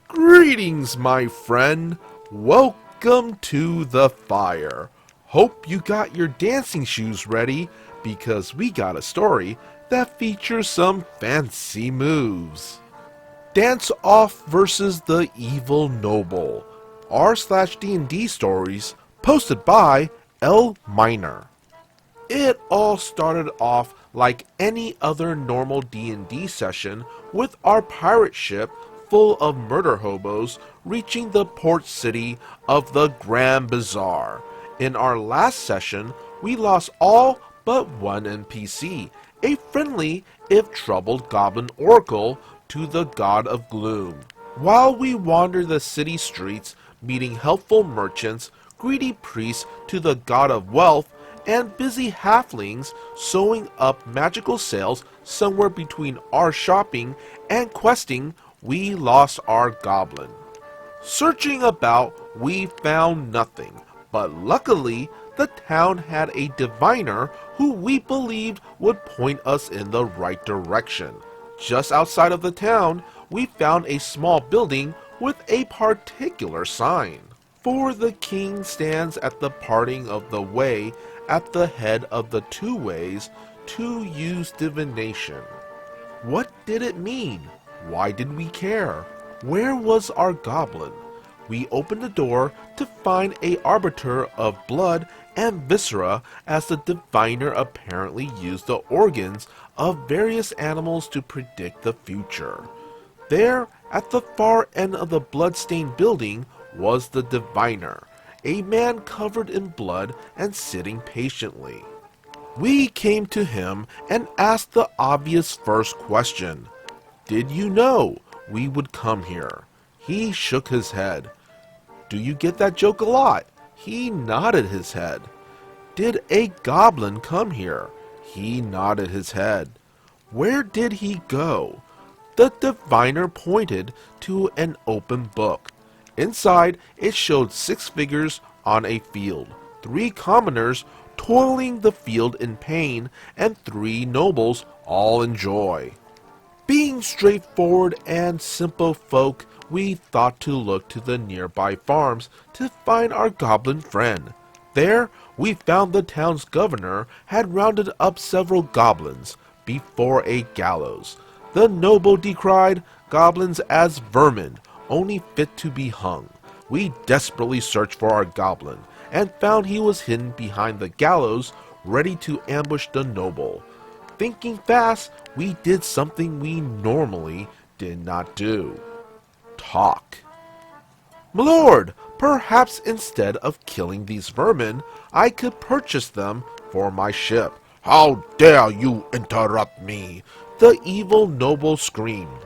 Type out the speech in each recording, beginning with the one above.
Greetings, my friend. Welcome to the fire. Hope you got your dancing shoes ready because we got a story that features some fancy moves. Dance Off versus the Evil Noble. r/D&D stories posted by L Minor. It all started off like any other normal D&D session with our pirate ship full of murder hobos reaching the port city of the Grand Bazaar. In our last session, we lost all but one NPC, a friendly if troubled goblin oracle to the god of gloom. While we wander the city streets, meeting helpful merchants, greedy priests to the god of wealth, and busy halflings sewing up magical sails somewhere between our shopping and questing, we lost our goblin. Searching about, we found nothing, but luckily the town had a diviner who we believed would point us in the right direction. Just outside of the town, we found a small building with a particular sign. For the king stands at the parting of the way at the head of the two ways to use divination. What did it mean? Why did we care? Where was our goblin? We opened the door to find a arbiter of blood and viscera, as the diviner apparently used the organs of various animals to predict the future. There, at the far end of the blood-stained building, was the diviner, a man covered in blood and sitting patiently. We came to him and asked the obvious first question. Did you know we would come here? He shook his head. Do you get that joke a lot? He nodded his head. Did a goblin come here? He nodded his head. Where did he go? The diviner pointed to an open book. Inside, it showed 6 figures on a field, 3 commoners toiling the field in pain, and 3 nobles all in joy. Being straightforward and simple folk, we thought to look to the nearby farms to find our goblin friend. There, we found the town's governor had rounded up several goblins before a gallows. The noble decried goblins as vermin, only fit to be hung. We desperately searched for our goblin, and found he was hidden behind the gallows, ready to ambush the noble. Thinking fast, we did something we normally did not do. Talk. My lord, perhaps instead of killing these vermin, I could purchase them for my ship. How dare you interrupt me? The evil noble screamed.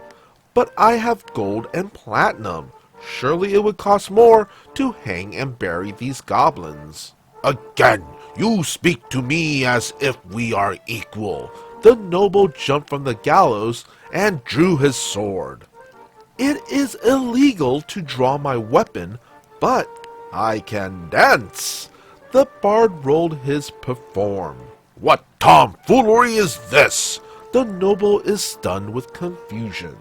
But I have gold and platinum. Surely it would cost more to hang and bury these goblins. Again, you speak to me as if we are equal. The noble jumped from the gallows and drew his sword. It is illegal to draw my weapon, but I can dance. The bard rolled his perform. What tomfoolery is this? The noble is stunned with confusion.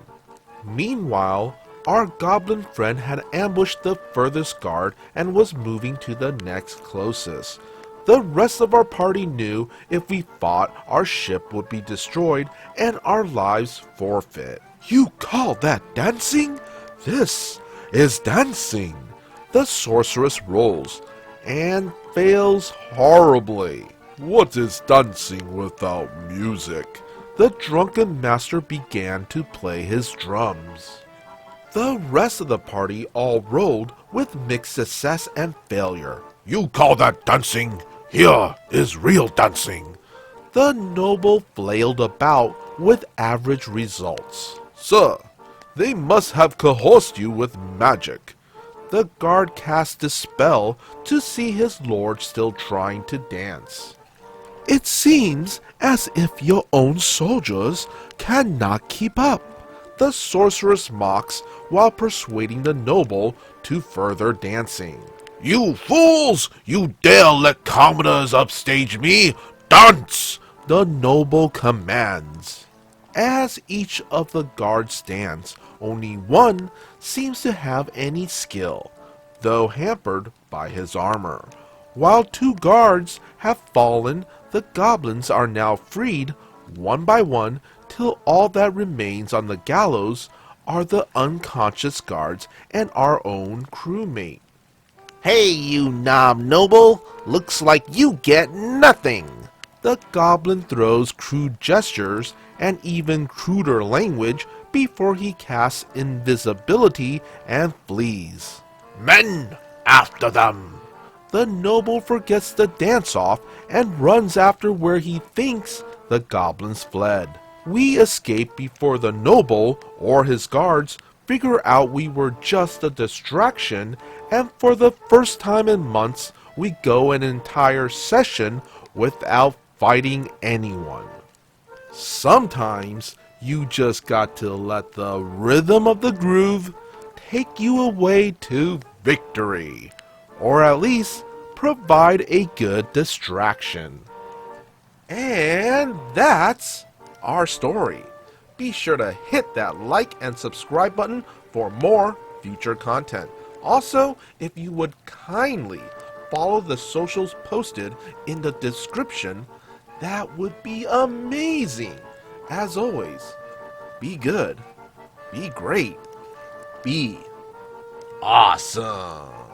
Meanwhile, our goblin friend had ambushed the furthest guard and was moving to the next closest. The rest of our party knew if we fought, our ship would be destroyed and our lives forfeit. You call that dancing? This is dancing. The sorceress rolls and fails horribly. What is dancing without music? The drunken master began to play his drums. The rest of the party all rolled with mixed success and failure. You call that dancing? Here is real dancing. The noble flailed about with average results. Sir, they must have coerced you with magic. The guard cast a spell to see his lord still trying to dance. It seems as if your own soldiers cannot keep up. The sorceress mocks while persuading the noble to further dancing. You fools! You dare let commoners upstage me? Dance! The noble commands. As each of the guards dance, Only one seems to have any skill, though hampered by his armor. While 2 guards have fallen, the goblins are now freed one by one till all that remains on the gallows are the unconscious guards and our own crewmate. Hey, you knob noble! Looks like you get nothing! The goblin throws crude gestures and even cruder language before he casts invisibility and flees. Men, after them! The noble forgets the dance-off and runs after where he thinks the goblins fled. We escape before the noble or his guards figure out we were just a distraction, and for the first time in months, we go an entire session without fighting anyone. Sometimes you just got to let the rhythm of the groove take you away to victory, or at least provide a good distraction. And that's our story. Be sure to hit that like and subscribe button for more future content. Also, if you would kindly follow the socials posted in the description, that would be amazing. As always, be good, be great, be awesome.